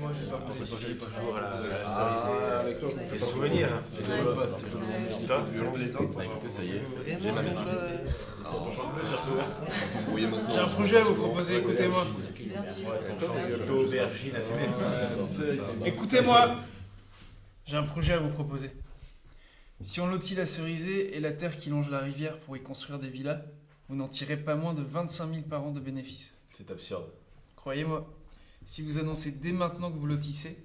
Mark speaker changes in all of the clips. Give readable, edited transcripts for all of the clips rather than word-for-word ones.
Speaker 1: moi j'ai pas pensé toujours à la
Speaker 2: avec toi, je m'en
Speaker 1: cerise.
Speaker 2: fais
Speaker 1: Des
Speaker 2: pas
Speaker 1: souvenirs. Hein.
Speaker 2: J'ai des postes,
Speaker 1: Toi
Speaker 2: écoutez, ça y est, j'ai ma mère.
Speaker 1: Ton chante plus surtout.
Speaker 2: Vous voyez maintenant.
Speaker 3: J'ai un projet à vous proposer, écoutez-moi.
Speaker 1: Ton chante d'aubergine à fumer.
Speaker 3: Écoutez-moi. J'ai un projet à vous proposer. Si on lotit la Cerisée et la terre qui longe la rivière pour y construire des villas, vous n'en tirez pas moins de 25 000 par an de bénéfices.
Speaker 1: C'est absurde.
Speaker 3: Croyez-moi, si vous annoncez dès maintenant que vous lotissez,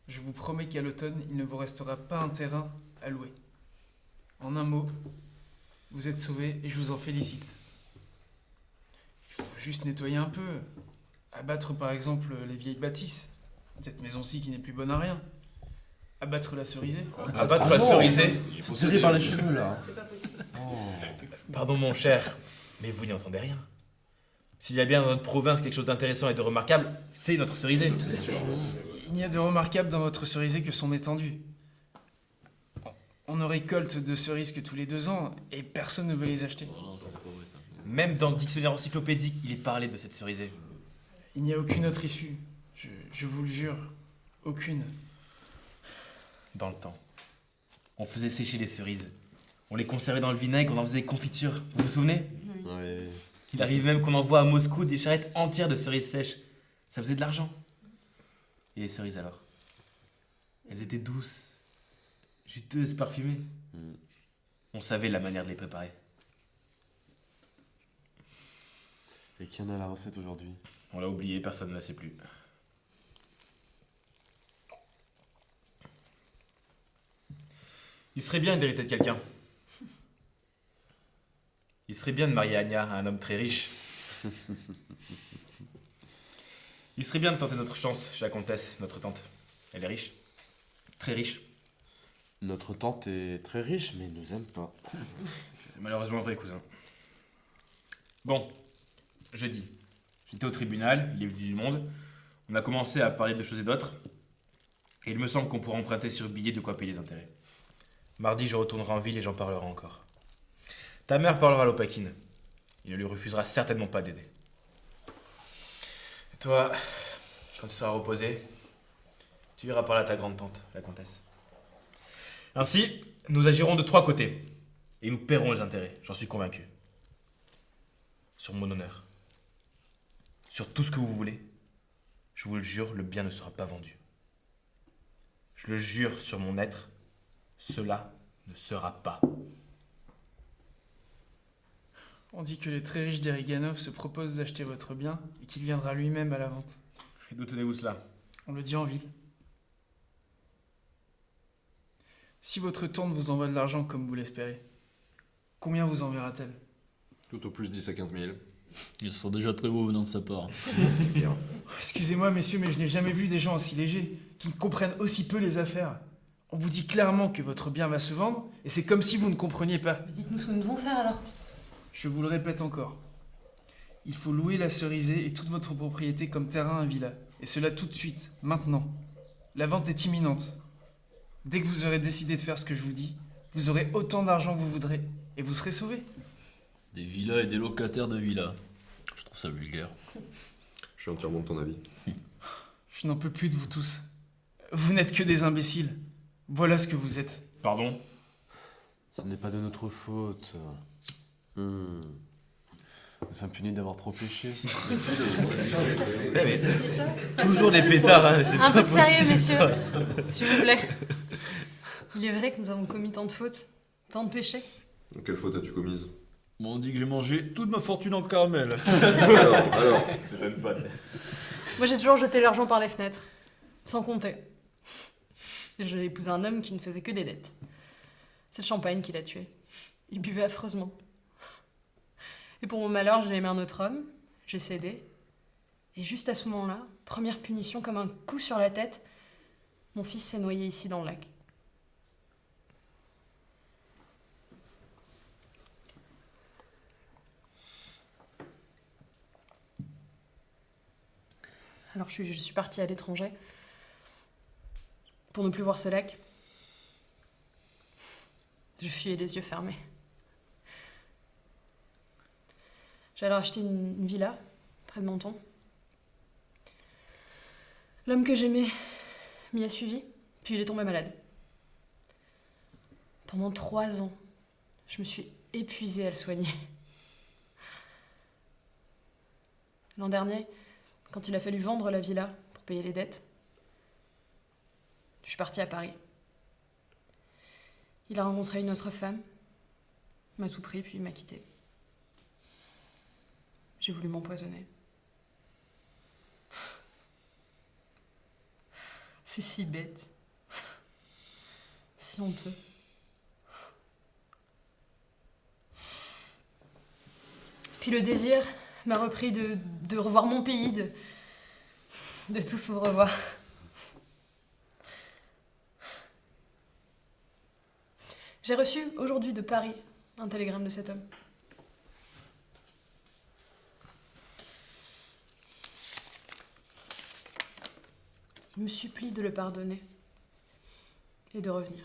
Speaker 3: je vous promets qu'à l'automne, il ne vous restera pas un terrain à louer. En un mot, vous êtes sauvés et je vous en félicite. Il faut juste nettoyer un peu, abattre par exemple les vieilles bâtisses, cette maison-ci qui n'est plus bonne à rien, abattre la cerisée.
Speaker 1: Abattre la cerisée.
Speaker 2: Tiré par les cheveux là.
Speaker 4: C'est pas possible.
Speaker 1: Pardon mon cher, mais vous n'y entendez rien. S'il y a bien dans notre province quelque chose d'intéressant et de remarquable, c'est notre cerisée.
Speaker 3: Il n'y a de remarquable dans votre cerisée que son étendue. On ne récolte de cerises que tous les 2 ans et personne ne veut les acheter.
Speaker 1: Même dans le dictionnaire encyclopédique, il est parlé de cette cerisée.
Speaker 3: Il n'y a aucune autre issue, je vous le jure, aucune.
Speaker 1: Dans le temps, on faisait sécher les cerises. On les conservait dans le vinaigre, on en faisait confiture. Vous vous souvenez?
Speaker 2: Ouais.
Speaker 1: Il arrive même qu'on envoie à Moscou des charrettes entières de cerises sèches. Ça faisait de l'argent. Et les cerises alors? Elles étaient douces, juteuses, parfumées. On savait la manière de les préparer.
Speaker 2: Et qui en a la recette aujourd'hui?
Speaker 1: On l'a oublié, personne ne la sait plus. Il serait bien d'hériter de quelqu'un. Il serait bien de marier Anya à un homme très riche. Il serait bien de tenter notre chance chez la comtesse, notre tante. Elle est riche. Très riche.
Speaker 2: Notre tante est très riche, mais nous aime pas.
Speaker 1: C'est malheureusement vrai, cousin. Bon, jeudi. J'étais au tribunal, il est venu du monde. On a commencé à parler de choses et d'autres. Et il me semble qu'on pourra emprunter sur billet de quoi payer les intérêts. Mardi, je retournerai en ville et j'en parlerai encore. Ta mère parlera à Lopakhin. Il ne lui refusera certainement pas d'aider. Et toi, quand tu seras reposé, tu iras parler à ta grande-tante, la comtesse. Ainsi, nous agirons de 3 côtés. Et nous paierons les intérêts, j'en suis convaincu. Sur mon honneur. Sur tout ce que vous voulez. Je vous le jure, le bien ne sera pas vendu. Je le jure sur mon être, cela ne sera pas.
Speaker 3: On dit que les très riches d'Eriganov se proposent d'acheter votre bien et qu'il viendra lui-même à la vente.
Speaker 1: Et d'où tenez-vous cela?
Speaker 3: On le dit en ville. Si votre tante vous envoie de l'argent comme vous l'espérez, combien vous enverra-t-elle?
Speaker 2: Tout au plus 10 à 15 000.
Speaker 5: Ils sont déjà très beaux venant de sa part.
Speaker 3: Excusez-moi, messieurs, mais je n'ai jamais vu des gens aussi légers, qui comprennent aussi peu les affaires. On vous dit clairement que votre bien va se vendre, et c'est comme si vous ne compreniez pas.
Speaker 4: Mais dites-nous ce que nous devons faire alors.
Speaker 3: Je vous le répète encore. Il faut louer la cerisée et toute votre propriété comme terrain à villa. Et cela tout de suite, maintenant. La vente est imminente. Dès que vous aurez décidé de faire ce que je vous dis, vous aurez autant d'argent que vous voudrez, et vous serez sauvés.
Speaker 5: Des villas et des locataires de villas. Je trouve ça vulgaire.
Speaker 2: Je suis entièrement de ton avis.
Speaker 3: Je n'en peux plus de vous tous. Vous n'êtes que des imbéciles. Voilà ce que vous êtes.
Speaker 1: Pardon?
Speaker 2: Ce n'est pas de notre faute. Nous sommes punis d'avoir trop péché.
Speaker 1: Mais toujours des pétards, hein, c'est
Speaker 4: Un
Speaker 1: pas
Speaker 4: peu de sérieux,
Speaker 1: possible.
Speaker 4: messieurs. S'il vous plaît. Il est vrai que nous avons commis tant de fautes, tant de péchés.
Speaker 2: Quelle faute as-tu commise?
Speaker 5: On dit que j'ai mangé toute ma fortune en caramel.
Speaker 2: Alors.
Speaker 4: Moi, j'ai toujours jeté l'argent par les fenêtres, sans compter. Et j'ai épousé un homme qui ne faisait que des dettes. C'est le champagne qui l'a tué. Il buvait affreusement. Et pour mon malheur, j'ai aimé un autre homme, j'ai cédé. Et juste à ce moment-là, première punition comme un coup sur la tête, mon fils s'est noyé ici dans le lac. Alors je suis partie à l'étranger pour ne plus voir ce lac. Je fuyais les yeux fermés. J'ai alors acheté une villa près de Menton. L'homme que j'aimais m'y a suivi, puis il est tombé malade. Pendant 3 ans, je me suis épuisée à le soigner. L'an dernier, quand il a fallu vendre la villa pour payer les dettes, je suis partie à Paris. Il a rencontré une autre femme, m'a tout pris, puis il m'a quittée. J'ai voulu m'empoisonner. C'est si bête. Si honteux. Puis le désir m'a repris de revoir mon pays, de tous vous revoir. J'ai reçu aujourd'hui de Paris un télégramme de cet homme. Il me supplie de le pardonner et de revenir.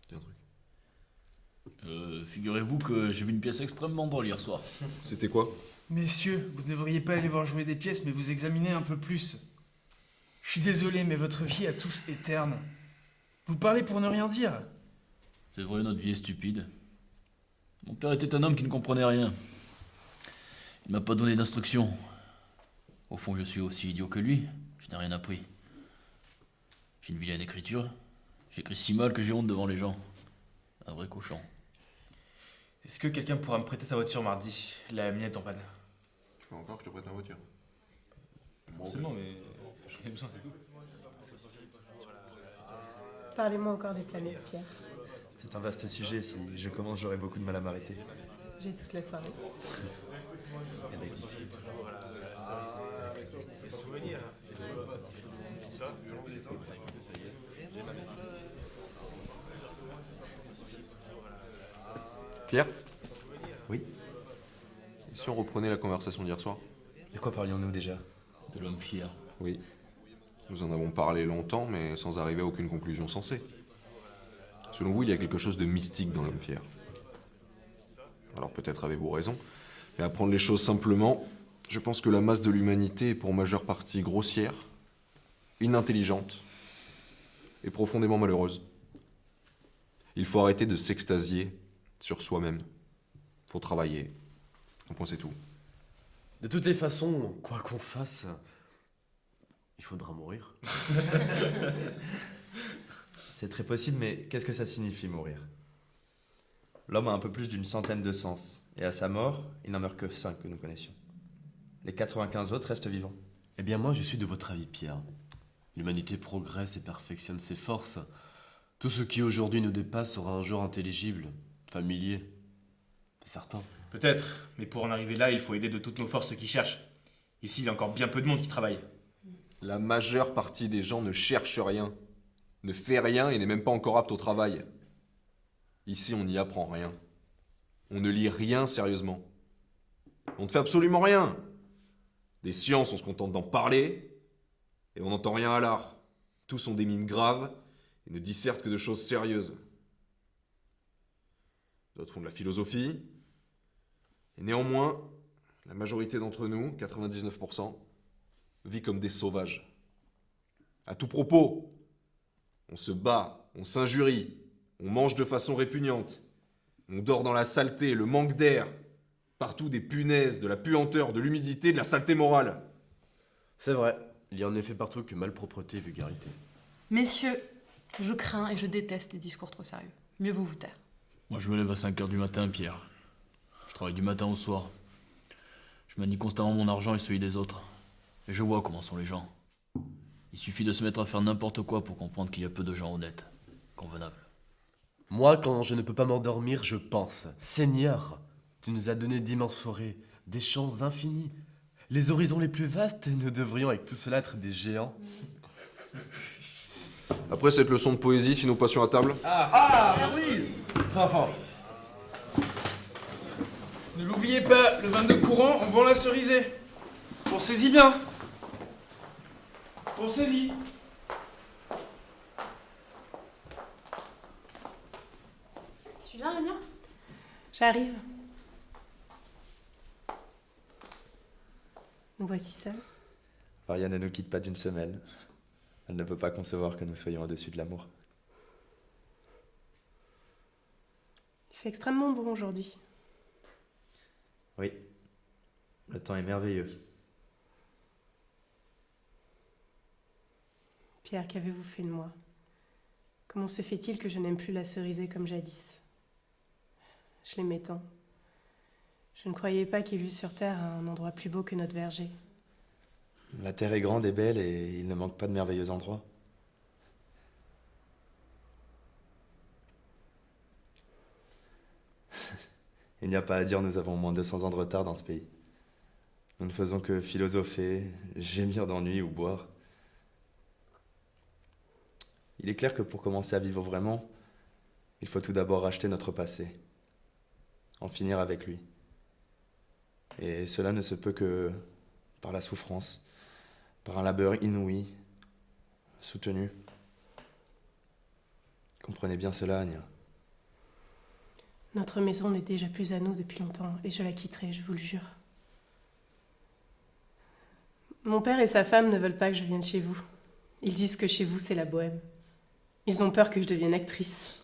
Speaker 6: Dis un truc.
Speaker 5: Figurez-vous que j'ai vu une pièce extrêmement drôle hier soir.
Speaker 6: C'était quoi?
Speaker 3: Messieurs, vous ne devriez pas aller voir jouer des pièces, mais vous examiner un peu plus. Je suis désolé, mais votre vie à tous est terne. Vous parlez pour ne rien dire.
Speaker 5: C'est vrai, notre vie est stupide. Mon père était un homme qui ne comprenait rien. Il m'a pas donné d'instructions. Au fond, je suis aussi idiot que lui. Je n'ai rien appris. J'ai une vilaine écriture. J'écris si mal que j'ai honte devant les gens. Un vrai cochon.
Speaker 1: Est-ce que quelqu'un pourra me prêter sa voiture mardi? La mienne est en panne.
Speaker 6: Tu veux encore que je te prête ma voiture?
Speaker 1: Forcément, mais j'en ai besoin, c'est tout.
Speaker 7: Parlez-moi encore des planètes, Pierre.
Speaker 8: C'est un vaste sujet, si je commence j'aurai beaucoup de mal à m'arrêter.
Speaker 7: J'ai toute la soirée.
Speaker 8: Eh ben, écoute.
Speaker 6: Pierre?
Speaker 8: Oui?
Speaker 6: Et si on reprenait la conversation d'hier soir?
Speaker 8: De quoi parlions-nous déjà?
Speaker 5: De l'homme fier.
Speaker 6: Oui. Nous en avons parlé longtemps, mais sans arriver à aucune conclusion sensée. Selon vous, il y a quelque chose de mystique dans l'homme fier. Alors peut-être avez-vous raison, mais à prendre les choses simplement, je pense que la masse de l'humanité est pour majeure partie grossière, inintelligente et profondément malheureuse. Il faut arrêter de s'extasier sur soi-même. Faut travailler. Un point, c'est tout.
Speaker 2: De toutes les façons, quoi qu'on fasse, il faudra mourir.
Speaker 8: C'est très possible, mais qu'est-ce que ça signifie mourir? L'homme a un peu plus d'une centaine de sens, et à sa mort, il n'en meurt que 5 que nous connaissions. Les 95 autres restent vivants.
Speaker 2: Eh bien moi, je suis de votre avis, Pierre. L'humanité progresse et perfectionne ses forces. Tout ce qui aujourd'hui nous dépasse sera un jour intelligible, familier. C'est certain.
Speaker 1: Peut-être, mais pour en arriver là, il faut aider de toutes nos forces ceux qui cherchent. Ici, il y a encore bien peu de monde qui travaille.
Speaker 6: La majeure partie des gens ne cherche rien, ne fait rien et n'est même pas encore apte au travail. Ici, on n'y apprend rien. On ne lit rien sérieusement. On ne fait absolument rien. Des sciences, on se contente d'en parler, et on n'entend rien à l'art. Tous ont des mines graves et ne dissertent que de choses sérieuses. D'autres font de la philosophie, et néanmoins, la majorité d'entre nous, 99%, vit comme des sauvages. À tout propos, on se bat, on s'injurie, on mange de façon répugnante, on dort dans la saleté, le manque d'air, partout des punaises, de la puanteur, de l'humidité, de la saleté morale.
Speaker 2: C'est vrai, il y a en effet partout que malpropreté et vulgarité.
Speaker 4: Messieurs, je crains et je déteste les discours trop sérieux. Mieux vaut vous taire.
Speaker 5: Moi, je me lève à 5h du matin, Pierre. Je travaille du matin au soir. Je manie constamment mon argent et celui des autres. Et je vois comment sont les gens. Il suffit de se mettre à faire n'importe quoi pour comprendre qu'il y a peu de gens honnêtes, convenables.
Speaker 2: Moi, quand je ne peux pas m'endormir, je pense, Seigneur, tu nous as donné d'immenses forêts, des champs infinis, les horizons les plus vastes, et nous devrions avec tout cela être des géants.
Speaker 6: Après cette leçon de poésie, finons passions à table.
Speaker 3: Ne l'oubliez pas, le 22 courant, on vend la cerisée. Pensez-y bien. Pensez-y.
Speaker 7: J'arrive. Nous voici seuls.
Speaker 8: Varia ne nous quitte pas d'une semelle. Elle ne peut pas concevoir que nous soyons au-dessus de l'amour.
Speaker 7: Il fait extrêmement bon aujourd'hui.
Speaker 8: Oui, le temps est merveilleux.
Speaker 7: Pierre, qu'avez-vous fait de moi? Comment se fait-il que je n'aime plus la cerisier comme jadis? Je l'aimais tant. Je ne croyais pas qu'il y eût sur terre un endroit plus beau que notre verger.
Speaker 8: La terre est grande et belle et il ne manque pas de merveilleux endroits. Il n'y a pas à dire, nous avons moins de 200 ans de retard dans ce pays. Nous ne faisons que philosopher, gémir d'ennui ou boire. Il est clair que pour commencer à vivre vraiment, il faut tout d'abord racheter notre passé, en finir avec lui. Et cela ne se peut que par la souffrance, par un labeur inouï, soutenu. Comprenez bien cela, Anya.
Speaker 7: Notre maison n'est déjà plus à nous depuis longtemps et je la quitterai, je vous le jure. Mon père et sa femme ne veulent pas que je vienne chez vous. Ils disent que chez vous, c'est la bohème. Ils ont peur que je devienne actrice.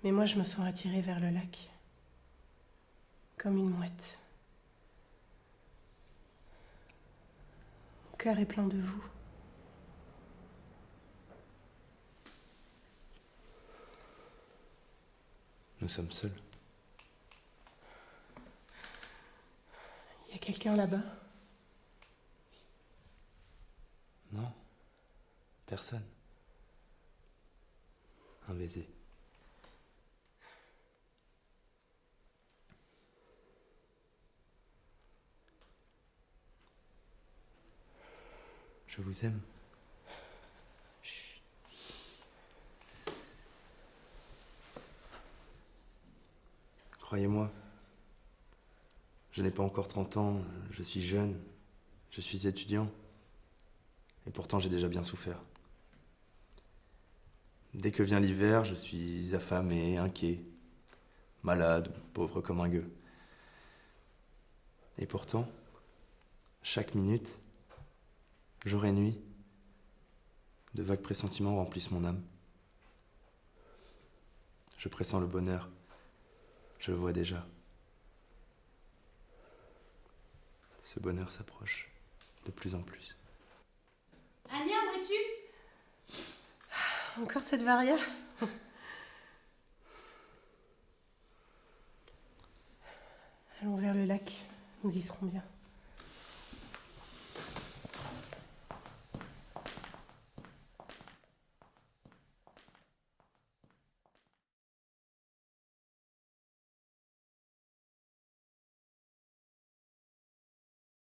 Speaker 7: Mais moi, je me sens attirée vers le lac, comme une mouette. Mon cœur est plein de vous.
Speaker 8: Nous sommes seuls.
Speaker 7: Il y a quelqu'un là-bas?
Speaker 8: Non, personne. Un baiser. Je vous aime. Croyez-moi, je n'ai pas encore 30 ans, je suis jeune, je suis étudiant, et pourtant j'ai déjà bien souffert. Dès que vient l'hiver, je suis affamé, inquiet, malade, pauvre comme un gueux. Et pourtant, chaque minute, jour et nuit, de vagues pressentiments remplissent mon âme. Je pressens le bonheur. Je le vois déjà. Ce bonheur s'approche de plus en plus.
Speaker 4: Anya, où es-tu?
Speaker 7: Encore cette Varia? Allons vers le lac, nous y serons bien.